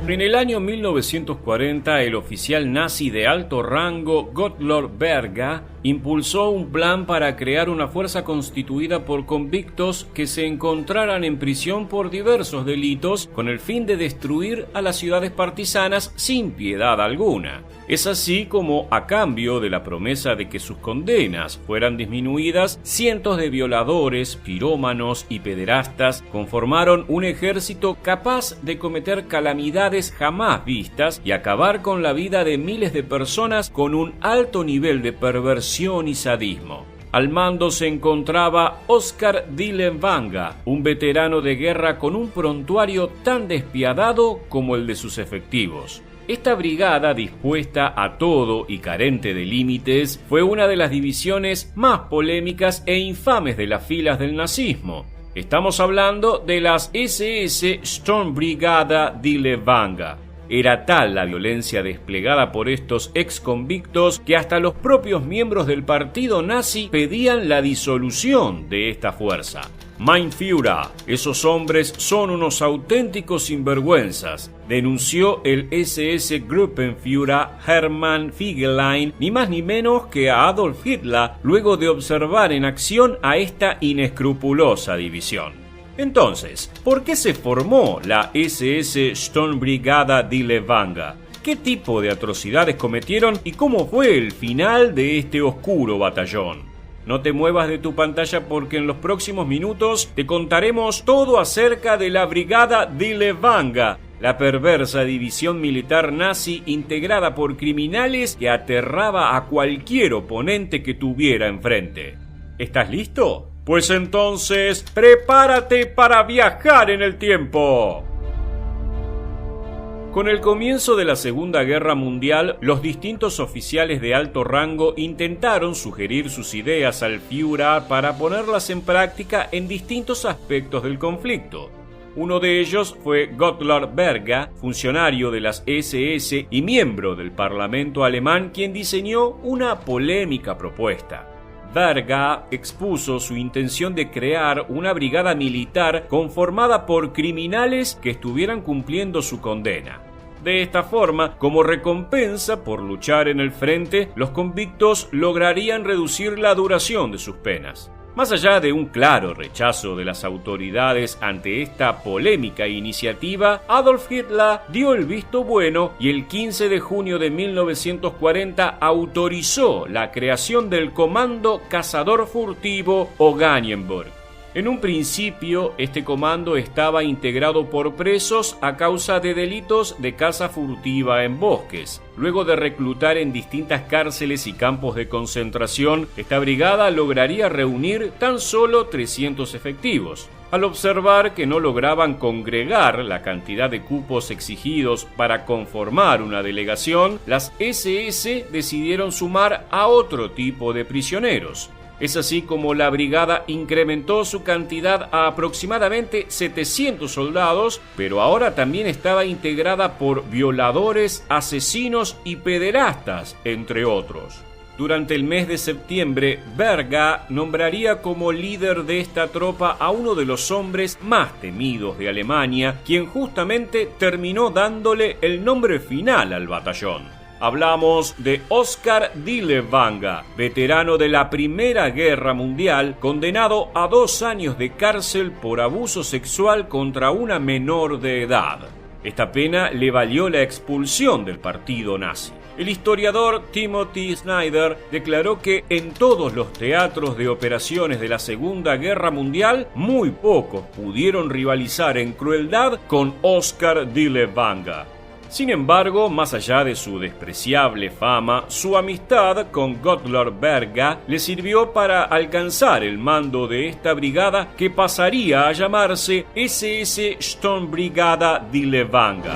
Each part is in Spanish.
En el año 1940, el oficial nazi de alto rango Gottlob Berga impulsó un plan para crear una fuerza constituida por convictos que se encontraran en prisión por diversos delitos con el fin de destruir a las ciudades partisanas sin piedad alguna. Es así como, a cambio de la promesa de que sus condenas fueran disminuidas, cientos de violadores, pirómanos y pederastas conformaron un ejército capaz de cometer calamidades jamás vistas y acabar con la vida de miles de personas con un alto nivel de perversión y sadismo. Al mando se encontraba Oskar Dillenwanger, un veterano de guerra con un prontuario tan despiadado como el de sus efectivos. Esta brigada, dispuesta a todo y carente de límites, fue una de las divisiones más polémicas e infames de las filas del nazismo. Estamos hablando de las SS Sturmbrigade Dillenwanger. Era tal la violencia desplegada por estos ex-convictos que hasta los propios miembros del partido nazi pedían la disolución de esta fuerza. Mein Führer, esos hombres son unos auténticos sinvergüenzas, denunció el SS Gruppenführer Hermann Fegelein, ni más ni menos que a Adolf Hitler, luego de observar en acción a esta inescrupulosa división. Entonces, ¿por qué se formó la SS Sturmbrigade Dillenwanger? ¿Qué tipo de atrocidades cometieron y cómo fue el final de este oscuro batallón? No te muevas de tu pantalla porque en los próximos minutos te contaremos todo acerca de la Brigada Dillenwanger, la perversa división militar nazi integrada por criminales que aterraba a cualquier oponente que tuviera enfrente. ¿Estás listo? Pues entonces, prepárate para viajar en el tiempo. Con el comienzo de la Segunda Guerra Mundial, los distintos oficiales de alto rango intentaron sugerir sus ideas al Führer para ponerlas en práctica en distintos aspectos del conflicto. Uno de ellos fue Gottlob Berga, funcionario de las SS y miembro del Parlamento alemán, quien diseñó una polémica propuesta. Berga expuso su intención de crear una brigada militar conformada por criminales que estuvieran cumpliendo su condena. De esta forma, como recompensa por luchar en el frente, los convictos lograrían reducir la duración de sus penas. Más allá de un claro rechazo de las autoridades ante esta polémica iniciativa, Adolf Hitler dio el visto bueno y el 15 de junio de 1940 autorizó la creación del Comando Cazador Furtivo Oranienburg. En un principio, este comando estaba integrado por presos a causa de delitos de caza furtiva en bosques. Luego de reclutar en distintas cárceles y campos de concentración, esta brigada lograría reunir tan solo 300 efectivos. Al observar que no lograban congregar la cantidad de cupos exigidos para conformar una delegación, las SS decidieron sumar a otro tipo de prisioneros. Es así como la brigada incrementó su cantidad a aproximadamente 700 soldados, pero ahora también estaba integrada por violadores, asesinos y pederastas, entre otros. Durante el mes de septiembre, Berga nombraría como líder de esta tropa a uno de los hombres más temidos de Alemania, quien justamente terminó dándole el nombre final al batallón. Hablamos de Oskar Dillenwanger, veterano de la Primera Guerra Mundial, condenado a 2 años de cárcel por abuso sexual contra una menor de edad. Esta pena le valió la expulsión del partido nazi. El historiador Timothy Snyder declaró que en todos los teatros de operaciones de la Segunda Guerra Mundial, muy pocos pudieron rivalizar en crueldad con Oskar Dillenwanger. Sin embargo, más allá de su despreciable fama, su amistad con Gottlob Berga le sirvió para alcanzar el mando de esta brigada que pasaría a llamarse SS Sturmbrigade Dillenwanger.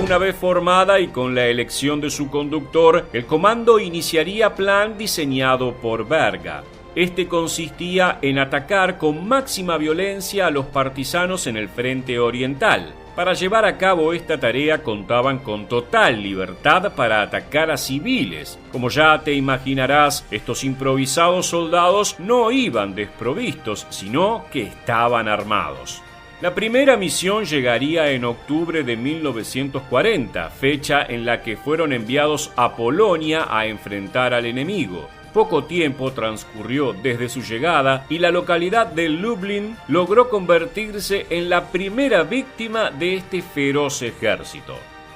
Una vez formada y con la elección de su conductor, el comando iniciaría plan diseñado por Berga. Este consistía en atacar con máxima violencia a los partisanos en el frente oriental. Para llevar a cabo esta tarea contaban con total libertad para atacar a civiles. Como ya te imaginarás, estos improvisados soldados no iban desprovistos, sino que estaban armados. La primera misión llegaría en octubre de 1940, fecha en la que fueron enviados a Polonia a enfrentar al enemigo. Poco tiempo transcurrió desde su llegada y la localidad de Lublin logró convertirse en la primera víctima de este feroz ejército.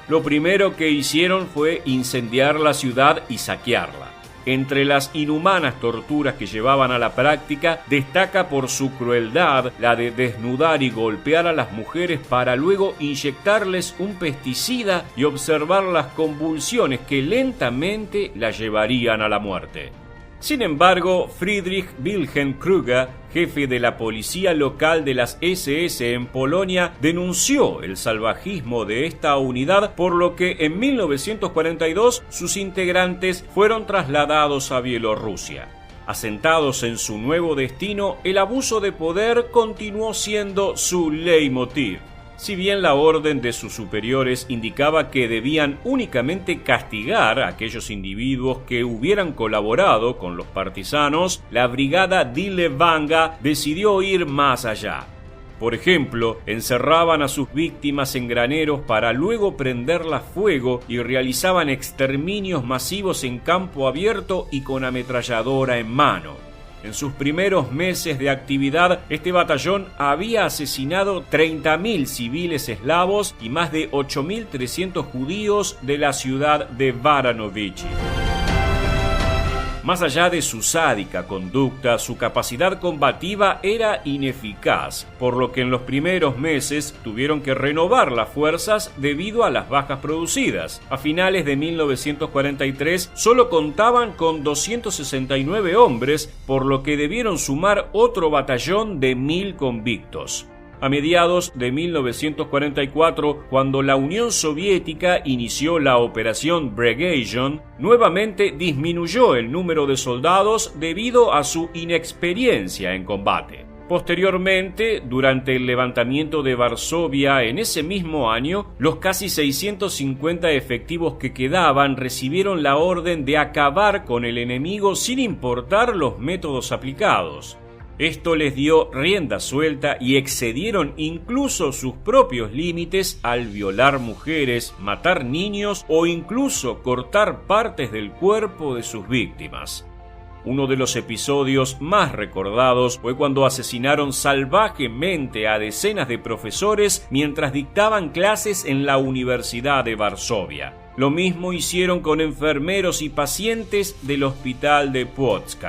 Lo primero que hicieron fue incendiar la ciudad y saquearla. Entre las inhumanas torturas que llevaban a la práctica, destaca por su crueldad la de desnudar y golpear a las mujeres para luego inyectarles un pesticida y observar las convulsiones que lentamente las llevarían a la muerte. Sin embargo, Friedrich Wilhelm Krüger, jefe de la policía local de las SS en Polonia, denunció el salvajismo de esta unidad, por lo que en 1942 sus integrantes fueron trasladados a Bielorrusia. Asentados en su nuevo destino, el abuso de poder continuó siendo su leitmotiv. Si bien la orden de sus superiores indicaba que debían únicamente castigar a aquellos individuos que hubieran colaborado con los partisanos, la brigada Die Vanga decidió ir más allá. Por ejemplo, encerraban a sus víctimas en graneros para luego prenderlas fuego y realizaban exterminios masivos en campo abierto y con ametralladora en mano. En sus primeros meses de actividad, este batallón había asesinado 30.000 civiles eslavos y más de 8.300 judíos de la ciudad de Baranovichi. Más allá de su sádica conducta, su capacidad combativa era ineficaz, por lo que en los primeros meses tuvieron que renovar las fuerzas debido a las bajas producidas. A finales de 1943 solo contaban con 269 hombres, por lo que debieron sumar otro batallón de 1.000 convictos. A mediados de 1944, cuando la Unión Soviética inició la operación Bregasion, nuevamente disminuyó el número de soldados debido a su inexperiencia en combate. Posteriormente, durante el levantamiento de Varsovia en ese mismo año, los casi 650 efectivos que quedaban recibieron la orden de acabar con el enemigo sin importar los métodos aplicados. Esto les dio rienda suelta y excedieron incluso sus propios límites al violar mujeres, matar niños o incluso cortar partes del cuerpo de sus víctimas. Uno de los episodios más recordados fue cuando asesinaron salvajemente a decenas de profesores mientras dictaban clases en la Universidad de Varsovia. Lo mismo hicieron con enfermeros y pacientes del hospital de Płock.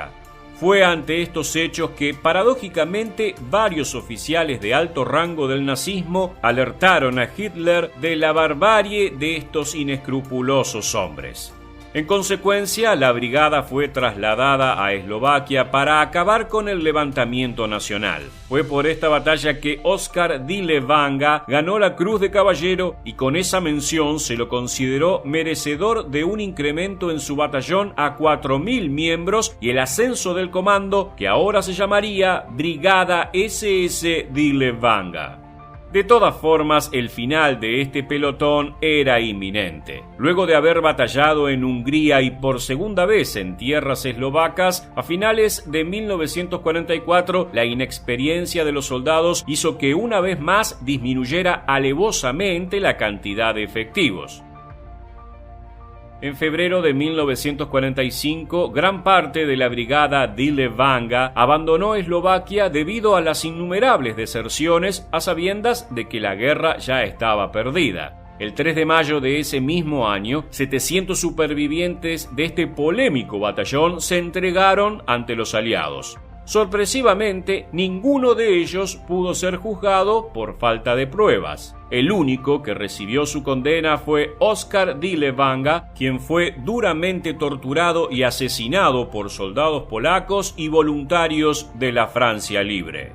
Fue ante estos hechos que, paradójicamente, varios oficiales de alto rango del nazismo alertaron a Hitler de la barbarie de estos inescrupulosos hombres. En consecuencia, la brigada fue trasladada a Eslovaquia para acabar con el levantamiento nacional. Fue por esta batalla que Oskar Die Vanga ganó la Cruz de Caballero y con esa mención se lo consideró merecedor de un incremento en su batallón a 4.000 miembros y el ascenso del comando, que ahora se llamaría Brigada SS Die Vanga. De todas formas, el final de este pelotón era inminente. Luego de haber batallado en Hungría y por segunda vez en tierras eslovacas, a finales de 1944, la inexperiencia de los soldados hizo que una vez más disminuyera alevosamente la cantidad de efectivos. En febrero de 1945, gran parte de la brigada Die Vanga abandonó Eslovaquia debido a las innumerables deserciones a sabiendas de que la guerra ya estaba perdida. El 3 de mayo de ese mismo año, 700 supervivientes de este polémico batallón se entregaron ante los aliados. Sorpresivamente, ninguno de ellos pudo ser juzgado por falta de pruebas. El único que recibió su condena fue Oskar Die Vanga, quien fue duramente torturado y asesinado por soldados polacos y voluntarios de la Francia Libre.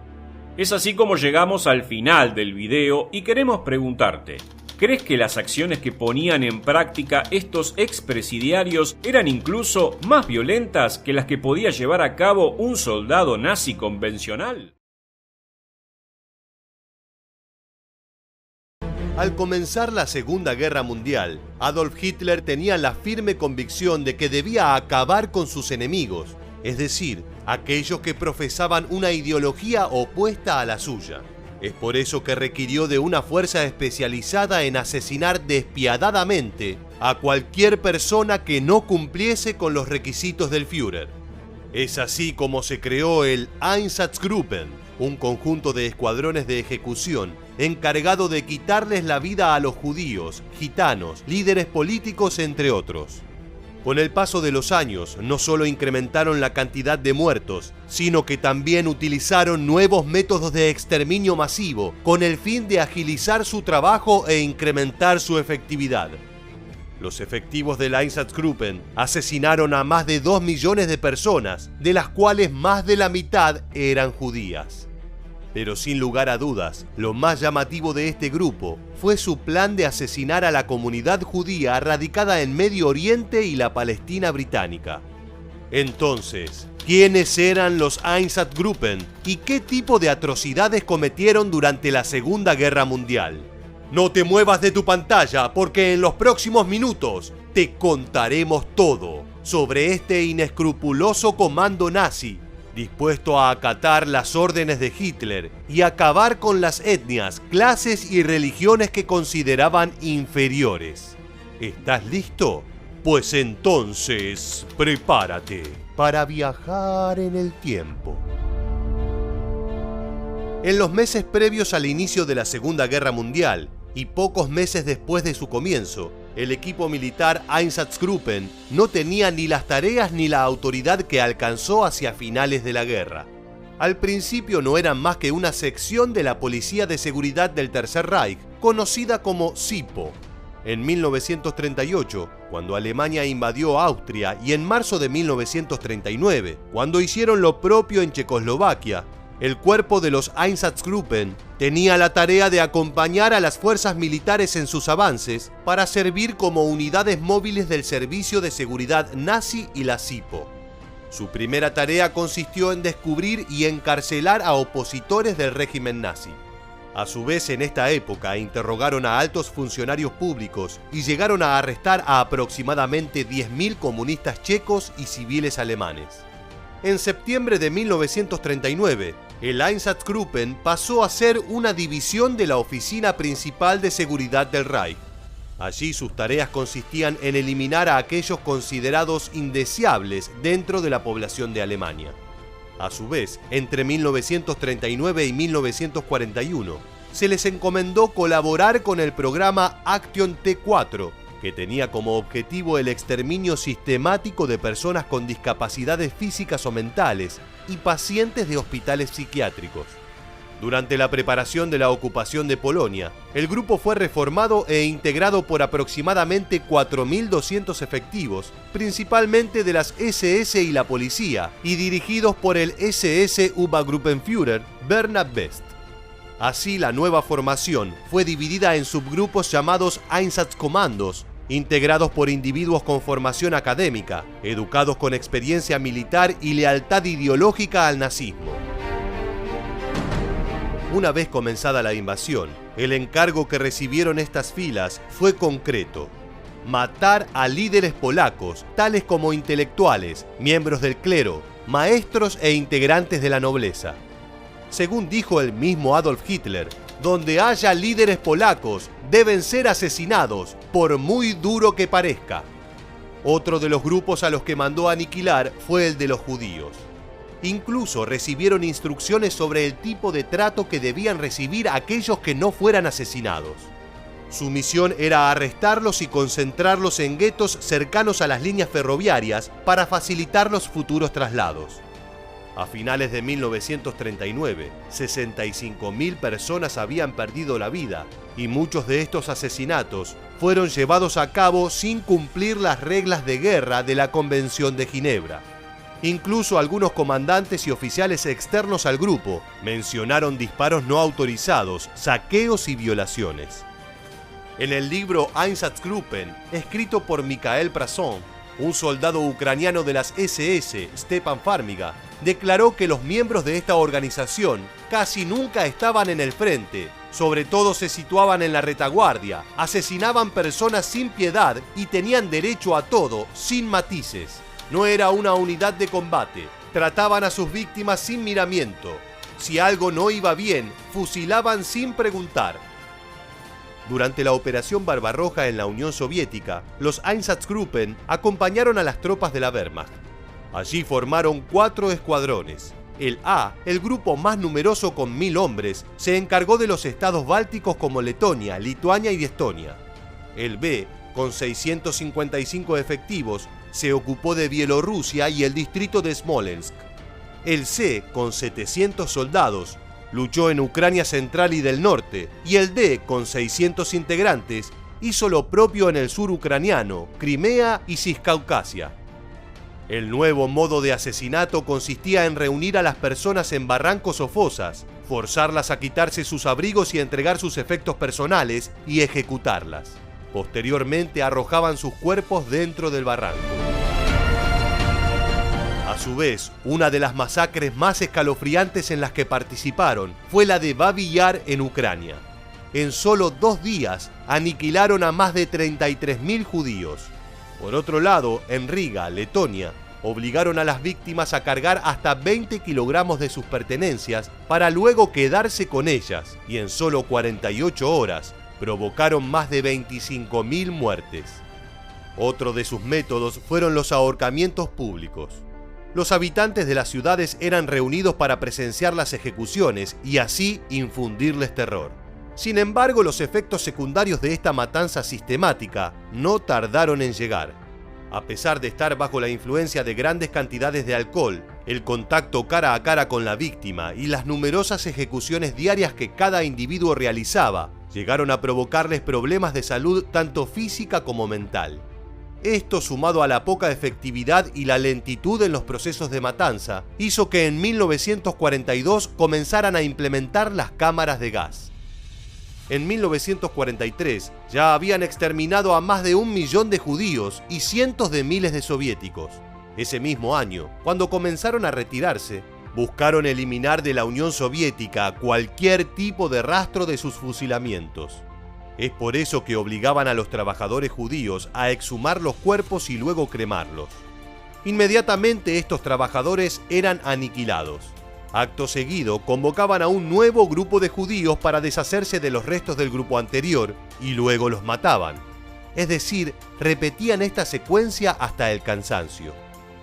Es así como llegamos al final del video y queremos preguntarte: ¿crees que las acciones que ponían en práctica estos expresidiarios eran incluso más violentas que las que podía llevar a cabo un soldado nazi convencional? Al comenzar la Segunda Guerra Mundial, Adolf Hitler tenía la firme convicción de que debía acabar con sus enemigos, es decir, aquellos que profesaban una ideología opuesta a la suya. Es por eso que requirió de una fuerza especializada en asesinar despiadadamente a cualquier persona que no cumpliese con los requisitos del Führer. Es así como se creó el Einsatzgruppen, un conjunto de escuadrones de ejecución encargado de quitarles la vida a los judíos, gitanos, líderes políticos, entre otros. Con el paso de los años, no solo incrementaron la cantidad de muertos, sino que también utilizaron nuevos métodos de exterminio masivo con el fin de agilizar su trabajo e incrementar su efectividad. Los efectivos del Einsatzgruppen asesinaron a más de 2 millones de personas, de las cuales más de la mitad eran judías. Pero sin lugar a dudas, lo más llamativo de este grupo fue su plan de asesinar a la comunidad judía radicada en Medio Oriente y la Palestina británica. Entonces, ¿quiénes eran los Einsatzgruppen y qué tipo de atrocidades cometieron durante la Segunda Guerra Mundial? No te muevas de tu pantalla porque en los próximos minutos te contaremos todo sobre este inescrupuloso comando nazi dispuesto a acatar las órdenes de Hitler y acabar con las etnias, clases y religiones que consideraban inferiores. ¿Estás listo? Pues entonces, prepárate para viajar en el tiempo. En los meses previos al inicio de la Segunda Guerra Mundial y pocos meses después de su comienzo, el equipo militar Einsatzgruppen no tenía ni las tareas ni la autoridad que alcanzó hacia finales de la guerra. Al principio no eran más que una sección de la Policía de Seguridad del Tercer Reich, conocida como SIPO. En 1938, cuando Alemania invadió Austria, y en marzo de 1939, cuando hicieron lo propio en Checoslovaquia, el cuerpo de los Einsatzgruppen tenía la tarea de acompañar a las fuerzas militares en sus avances para servir como unidades móviles del Servicio de Seguridad Nazi y la SIPO. Su primera tarea consistió en descubrir y encarcelar a opositores del régimen nazi. A su vez, en esta época interrogaron a altos funcionarios públicos y llegaron a arrestar a aproximadamente 10.000 comunistas checos y civiles alemanes. En septiembre de 1939, el Einsatzgruppen pasó a ser una división de la Oficina Principal de Seguridad del Reich. Allí sus tareas consistían en eliminar a aquellos considerados indeseables dentro de la población de Alemania. A su vez, entre 1939 y 1941, se les encomendó colaborar con el programa Action T4, que tenía como objetivo el exterminio sistemático de personas con discapacidades físicas o mentales y pacientes de hospitales psiquiátricos. Durante la preparación de la ocupación de Polonia, el grupo fue reformado e integrado por aproximadamente 4.200 efectivos, principalmente de las SS y la policía, y dirigidos por el SS Obergruppenführer Bernhard Best. Así, la nueva formación fue dividida en subgrupos llamados Einsatzkommandos, integrados por individuos con formación académica, educados con experiencia militar y lealtad ideológica al nazismo. Una vez comenzada la invasión, el encargo que recibieron estas filas fue concreto: matar a líderes polacos, tales como intelectuales, miembros del clero, maestros e integrantes de la nobleza. Según dijo el mismo Adolf Hitler, donde haya líderes polacos, deben ser asesinados, por muy duro que parezca. Otro de los grupos a los que mandó aniquilar fue el de los judíos. Incluso recibieron instrucciones sobre el tipo de trato que debían recibir aquellos que no fueran asesinados. Su misión era arrestarlos y concentrarlos en guetos cercanos a las líneas ferroviarias para facilitar los futuros traslados. A finales de 1939, 65.000 personas habían perdido la vida y muchos de estos asesinatos fueron llevados a cabo sin cumplir las reglas de guerra de la Convención de Ginebra. Incluso algunos comandantes y oficiales externos al grupo mencionaron disparos no autorizados, saqueos y violaciones. En el libro Einsatzgruppen, escrito por Mikhail Prasson, un soldado ucraniano de las SS, Stepan Farmiga, declaró que los miembros de esta organización casi nunca estaban en el frente, sobre todo se situaban en la retaguardia, asesinaban personas sin piedad y tenían derecho a todo, sin matices. No era una unidad de combate, trataban a sus víctimas sin miramiento. Si algo no iba bien, fusilaban sin preguntar. Durante la Operación Barbarroja en la Unión Soviética, los Einsatzgruppen acompañaron a las tropas de la Wehrmacht. Allí formaron 4 escuadrones. El A, el grupo más numeroso con 1000 hombres, se encargó de los estados bálticos como Letonia, Lituania y Estonia. El B, con 655 efectivos, se ocupó de Bielorrusia y el distrito de Smolensk. El C, con 700 soldados, luchó en Ucrania Central y del Norte, y el D, con 600 integrantes, hizo lo propio en el sur ucraniano, Crimea y Ciscaucasia. El nuevo modo de asesinato consistía en reunir a las personas en barrancos o fosas, forzarlas a quitarse sus abrigos y entregar sus efectos personales y ejecutarlas. Posteriormente arrojaban sus cuerpos dentro del barranco. A su vez, una de las masacres más escalofriantes en las que participaron fue la de Babi Yar en Ucrania. En solo 2 días aniquilaron a más de 33.000 judíos. Por otro lado, en Riga, Letonia, obligaron a las víctimas a cargar hasta 20 kilogramos de sus pertenencias para luego quedarse con ellas, y en solo 48 horas provocaron más de 25.000 muertes. Otro de sus métodos fueron los ahorcamientos públicos. Los habitantes de las ciudades eran reunidos para presenciar las ejecuciones y así infundirles terror. Sin embargo, los efectos secundarios de esta matanza sistemática no tardaron en llegar. A pesar de estar bajo la influencia de grandes cantidades de alcohol, el contacto cara a cara con la víctima y las numerosas ejecuciones diarias que cada individuo realizaba, llegaron a provocarles problemas de salud tanto física como mental. Esto, sumado a la poca efectividad y la lentitud en los procesos de matanza, hizo que en 1942 comenzaran a implementar las cámaras de gas. En 1943 ya habían exterminado a más de 1 millón de judíos y cientos de miles de soviéticos. Ese mismo año, cuando comenzaron a retirarse, buscaron eliminar de la Unión Soviética cualquier tipo de rastro de sus fusilamientos. Es por eso que obligaban a los trabajadores judíos a exhumar los cuerpos y luego cremarlos. Inmediatamente estos trabajadores eran aniquilados. Acto seguido, convocaban a un nuevo grupo de judíos para deshacerse de los restos del grupo anterior y luego los mataban. Es decir, repetían esta secuencia hasta el cansancio.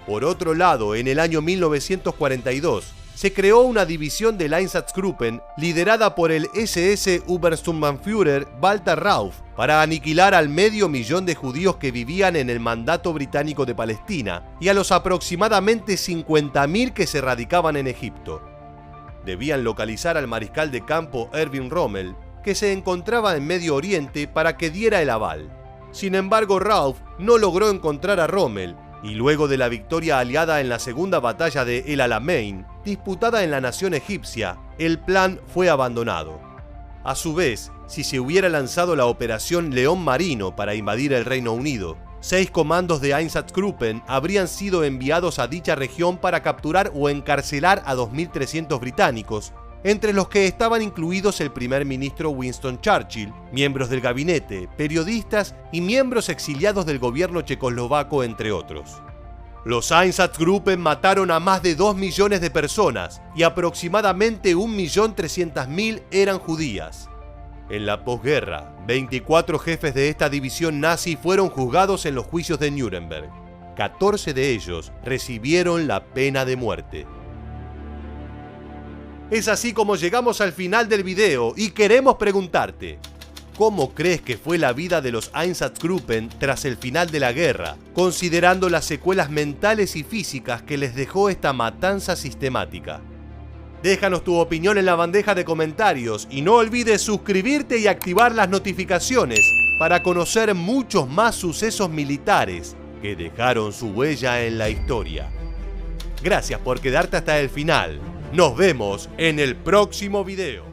Por otro lado, en el año 1942, se creó una división del Einsatzgruppen liderada por el SS Obersturmbannführer Walter Rauff para aniquilar al 500.000 de judíos que vivían en el Mandato Británico de Palestina y a los aproximadamente 50.000 que se radicaban en Egipto. Debían localizar al mariscal de campo Erwin Rommel, que se encontraba en Medio Oriente, para que diera el aval. Sin embargo, Rauff no logró encontrar a Rommel, y luego de la victoria aliada en la segunda batalla de El Alamein, disputada en la nación egipcia, el plan fue abandonado. A su vez, si se hubiera lanzado la Operación León Marino para invadir el Reino Unido, 6 comandos de Einsatzgruppen habrían sido enviados a dicha región para capturar o encarcelar a 2.300 británicos, entre los que estaban incluidos el primer ministro Winston Churchill, miembros del gabinete, periodistas y miembros exiliados del gobierno checoslovaco, entre otros. Los Einsatzgruppen mataron a más de 2 millones de personas y aproximadamente 1.300.000 eran judías. En la posguerra, 24 jefes de esta división nazi fueron juzgados en los juicios de Nuremberg. 14 de ellos recibieron la pena de muerte. Es así como llegamos al final del video y queremos preguntarte: ¿cómo crees que fue la vida de los Einsatzgruppen tras el final de la guerra, considerando las secuelas mentales y físicas que les dejó esta matanza sistemática? Déjanos tu opinión en la bandeja de comentarios y no olvides suscribirte y activar las notificaciones para conocer muchos más sucesos militares que dejaron su huella en la historia. Gracias por quedarte hasta el final. Nos vemos en el próximo video.